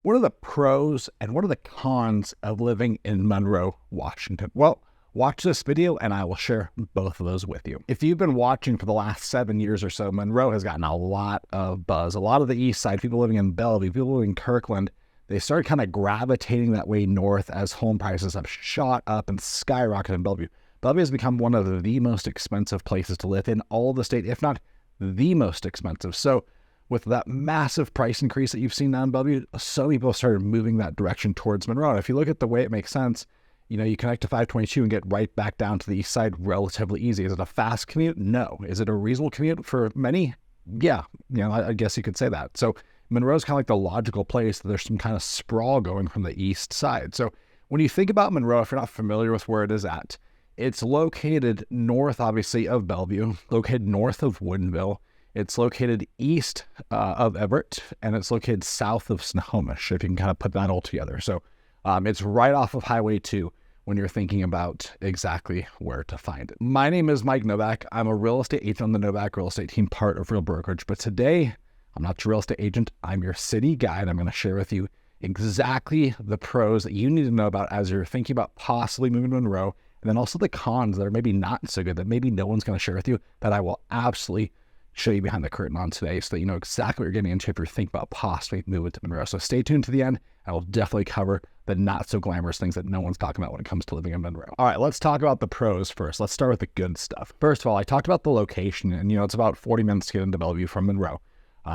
What are the pros and what are the cons of living in Monroe, Washington? Well, watch this video and I will share both of those with you. If you've been watching for the last 7 years or so, Monroe has gotten a lot of buzz. A lot of the east side, people living in Bellevue, people living in Kirkland, they started kind of gravitating that way north as home prices have shot up and skyrocketed in Bellevue. Bellevue has become one of the most expensive places to live in all the state, if not the most expensive. So with that massive price increase that you've seen now in Bellevue, so many people started moving that direction towards Monroe. And if you look at the way it makes sense, you connect to 522 and get right back down to the east side relatively easy. Is it a fast commute? No. Is it a reasonable commute for many? Yeah, I guess you could say that. So Monroe's kind of like the logical place that there's some kind of sprawl going from the east side. So when you think about Monroe, if you're not familiar with where it is at, it's located north, obviously, of Bellevue, located north of Woodinville. It's located east of Everett, and it's located south of Snohomish, if you can kind of put that all together. So it's right off of Highway 2 when you're thinking about exactly where to find it. My name is Mike Novak. I'm a real estate agent on the Novak Real Estate Team, part of Real Brokerage. But today, I'm not your real estate agent. I'm your city guide. I'm going to share with you exactly the pros that you need to know about as you're thinking about possibly moving to Monroe, and then also the cons that are maybe not so good, that maybe no one's going to share with you, that I will absolutely show you behind the curtain on today so that you know exactly what you're getting into if you're thinking about possibly moving to Monroe. So stay tuned to the end. I will definitely cover the not so glamorous things that no one's talking about when it comes to living in Monroe. All right, let's talk about the pros first. Let's start with the good stuff. First of all, I talked about the location, and it's about 40 minutes to get into Bellevue from Monroe,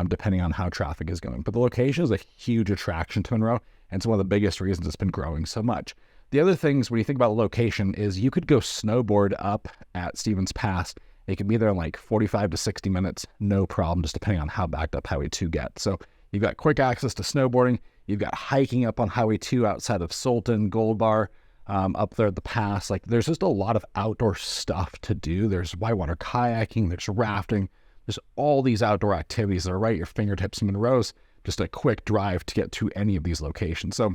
depending on how traffic is going. But the location is a huge attraction to Monroe, and it's one of the biggest reasons it's been growing so much. The other things when you think about location is you could go snowboard up at Stevens Pass. It can be there in like 45 to 60 minutes, no problem, just depending on how backed up Highway 2 gets. So you've got quick access to snowboarding. You've got hiking up on Highway 2 outside of Sultan, Gold Bar, up there at the pass. Like there's just a lot of outdoor stuff to do. There's whitewater kayaking, there's rafting, there's all these outdoor activities that are right at your fingertips. Monroe's just a quick drive to get to any of these locations. So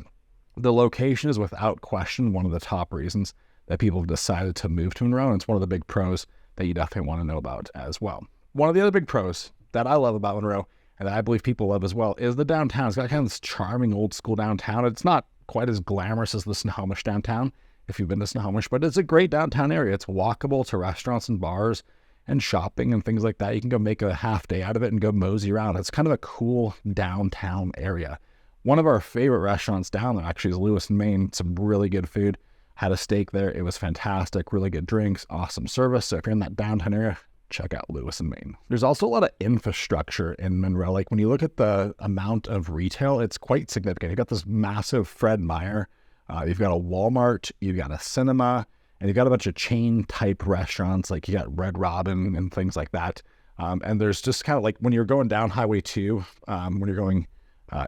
the location is without question one of the top reasons that people have decided to move to Monroe, and it's one of the big pros that you definitely want to know about as well. One of the other big pros that I love about Monroe, and that I believe people love as well, is the downtown. It's got kind of this charming old school downtown. It's not quite as glamorous as the Snohomish downtown, if you've been to Snohomish, but it's a great downtown area. It's walkable to restaurants and bars and shopping and things like that. You can go make a half day out of it and go mosey around. It's kind of a cool downtown area. One of our favorite restaurants down there actually is Lewis and Maine. Some really good food. Had a steak there. It was fantastic. Really good drinks, awesome service. So if you're in that downtown area, check out Lewis and Maine. There's also a lot of infrastructure in Monroe. Like when you look at the amount of retail, it's quite significant. You've got this massive Fred Meyer. You've got a Walmart. You've got a cinema. And you've got a bunch of chain type restaurants. Like you got Red Robin and things like that. And there's just kind of like when you're going down Highway 2, when you're going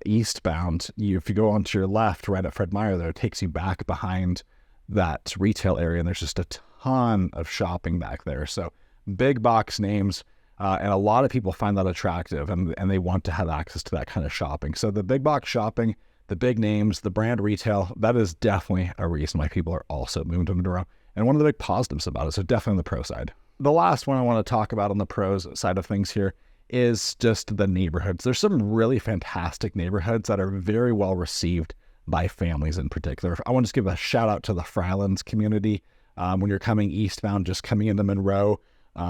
eastbound, if you go onto your left, right at Fred Meyer there, it takes you back behind that retail area, and there's just a ton of shopping back there. So big box names, and a lot of people find that attractive, and they want to have access to that kind of shopping. So the big box shopping, the big names, the brand retail, that is definitely a reason why people are also moving to Monroe, and one of the big positives about it. So definitely on the pro side. The last one I want to talk about on the pros side of things here is just the neighborhoods. There's some really fantastic neighborhoods that are very well received by families in particular. I want to just give a shout out to the Frylands community. When you're coming eastbound, just coming into Monroe,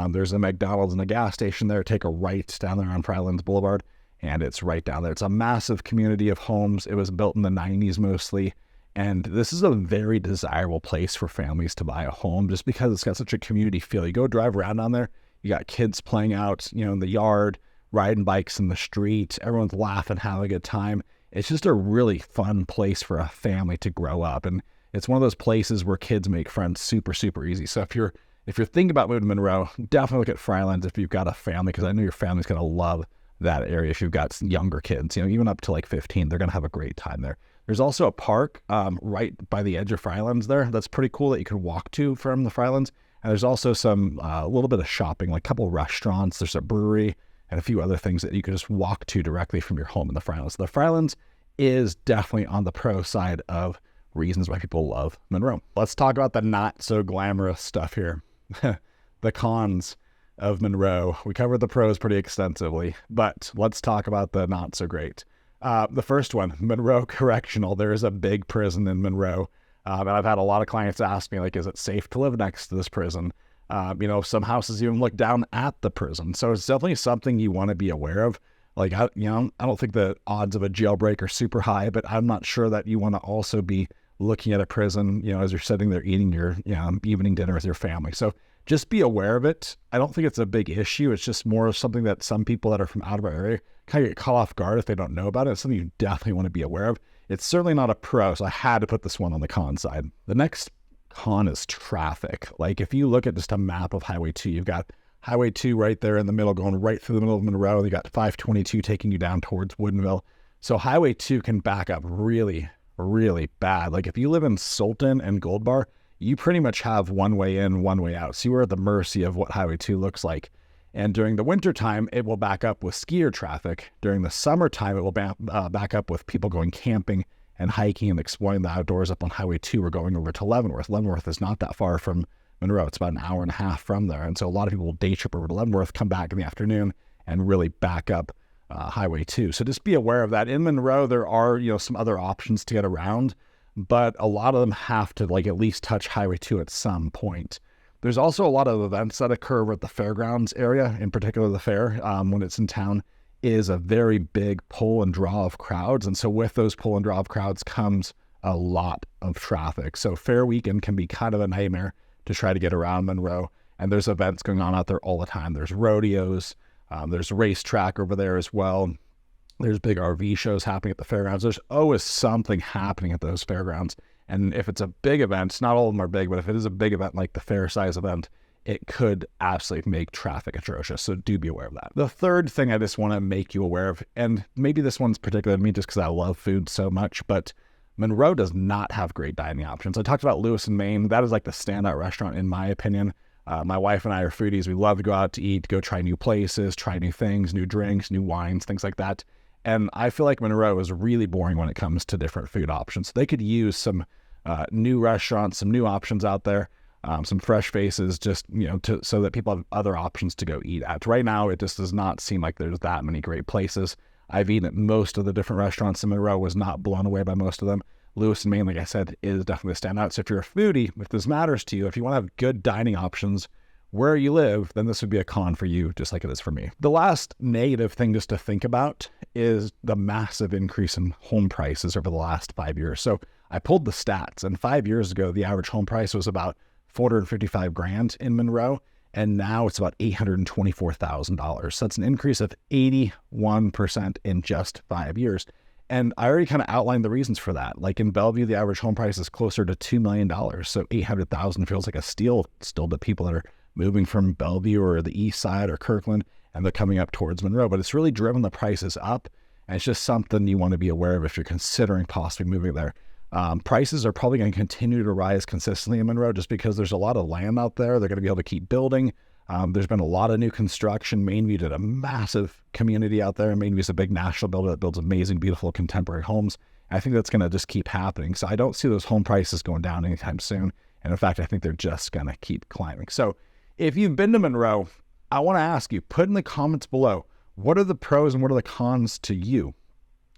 there's a McDonald's and a gas station there. Take a right down there on Frylands Boulevard, and it's right down there. It's a massive community of homes. It was built in the 90s mostly, and this is a very desirable place for families to buy a home just because it's got such a community feel. You go drive around down there, you got kids playing out, in the yard, riding bikes in the street, everyone's laughing, having a good time. It's just a really fun place for a family to grow up. And it's one of those places where kids make friends super, super easy. So if you're thinking about moving to Monroe, definitely look at Frylands if you've got a family, because I know your family's going to love that area. If you've got younger kids, even up to like 15, they're going to have a great time there. There's also a park right by the edge of Frylands there. That's pretty cool that you can walk to from the Frylands. And there's also some, a little bit of shopping, like a couple of restaurants. There's a brewery and a few other things that you can just walk to directly from your home in the Frylands. The Frylands is definitely on the pro side of reasons why people love Monroe. Let's talk about the not so glamorous stuff here. The cons of Monroe. We covered the pros pretty extensively, but let's talk about the not so great. The first one, Monroe Correctional. There is a big prison in Monroe. And I've had a lot of clients ask me, like, is it safe to live next to this prison? Some houses even look down at the prison. So it's definitely something you want to be aware of. Like, I don't think the odds of a jailbreak are super high, but I'm not sure that you want to also be looking at a prison, as you're sitting there eating your evening dinner with your family. So just be aware of it. I don't think it's a big issue. It's just more of something that some people that are from out of our area kind of get caught off guard if they don't know about it. It's something you definitely want to be aware of. It's certainly not a pro, so I had to put this one on the con side. The next con is traffic. Like, if you look at just a map of Highway 2, you've got Highway 2 right there in the middle, going right through the middle of Monroe. You got 522 taking you down towards Woodinville. So Highway 2 can back up really, really bad. Like, if you live in Sultan and Gold Bar, you pretty much have one way in, one way out. So you are at the mercy of what Highway 2 looks like. And during the wintertime, it will back up with skier traffic. During the summertime, it will back up with people going camping and hiking and exploring the outdoors up on Highway 2 or going over to Leavenworth. Leavenworth is not that far from Monroe. It's about an hour and a half from there. And so a lot of people will day trip over to Leavenworth, come back in the afternoon, and really back up Highway 2. So just be aware of that. In Monroe, there are, some other options to get around, but a lot of them have to at least touch Highway 2 at some point. There's also a lot of events that occur over at the fairgrounds area, in particular the fair, when it's in town, is a very big pull and draw of crowds. And so with those pull and draw of crowds comes a lot of traffic. So fair weekend can be kind of a nightmare to try to get around Monroe. And there's events going on out there all the time. There's rodeos, there's a racetrack over there as well. There's big RV shows happening at the fairgrounds. There's always something happening at those fairgrounds. And if it's a big event, not all of them are big, but if it is a big event like the fair size event, it could absolutely make traffic atrocious. So do be aware of that. The third thing I just want to make you aware of, and maybe this one's particular to me just because I love food so much, but Monroe does not have great dining options. I talked about Lewis and Maine. That is like the standout restaurant in my opinion. My wife and I are foodies. We love to go out to eat, go try new places, try new things, new drinks, new wines, things like that. And I feel like Monroe is really boring when it comes to different food options. They could use some new restaurants, some new options out there, some fresh faces, just, so that people have other options to go eat at. Right now, it just does not seem like there's that many great places. I've eaten at most of the different restaurants in Monroe, was not blown away by most of them. Lewis and Maine, like I said, is definitely a standout. So if you're a foodie, if this matters to you, if you want to have good dining options where you live, then this would be a con for you, just like it is for me. The last negative thing just to think about is the massive increase in home prices over the last 5 years. So I pulled the stats, and 5 years ago, the average home price was about $455,000 in Monroe, and now it's about $824,000. So that's an increase of 81% in just 5 years. And I already kind of outlined the reasons for that. Like in Bellevue, the average home price is closer to $2 million. So $800,000 feels like a steal still to people that are moving from Bellevue or the east side or Kirkland, and they're coming up towards Monroe. But it's really driven the prices up, and it's just something you want to be aware of if you're considering possibly moving there. Prices are probably going to continue to rise consistently in Monroe just because there's a lot of land out there. They're going to be able to keep building. There's been a lot of new construction. Mainview did a massive community out there. Mainview's a big national builder that builds amazing, beautiful contemporary homes. And I think that's going to just keep happening. So I don't see those home prices going down anytime soon. And in fact, I think they're just going to keep climbing. So if you've been to Monroe, I want to ask you, put in the comments below, what are the pros and what are the cons to you?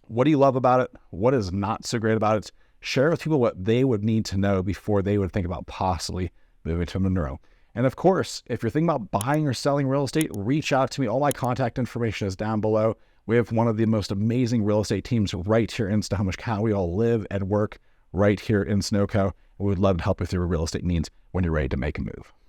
What do you love about it? What is not so great about it? Share with people what they would need to know before they would think about possibly moving to Monroe. And of course, if you're thinking about buying or selling real estate, reach out to me. All my contact information is down below. We have one of the most amazing real estate teams right here in Snohomish County. We all live and work right here in Snoco. We would love to help with your real estate needs when you're ready to make a move.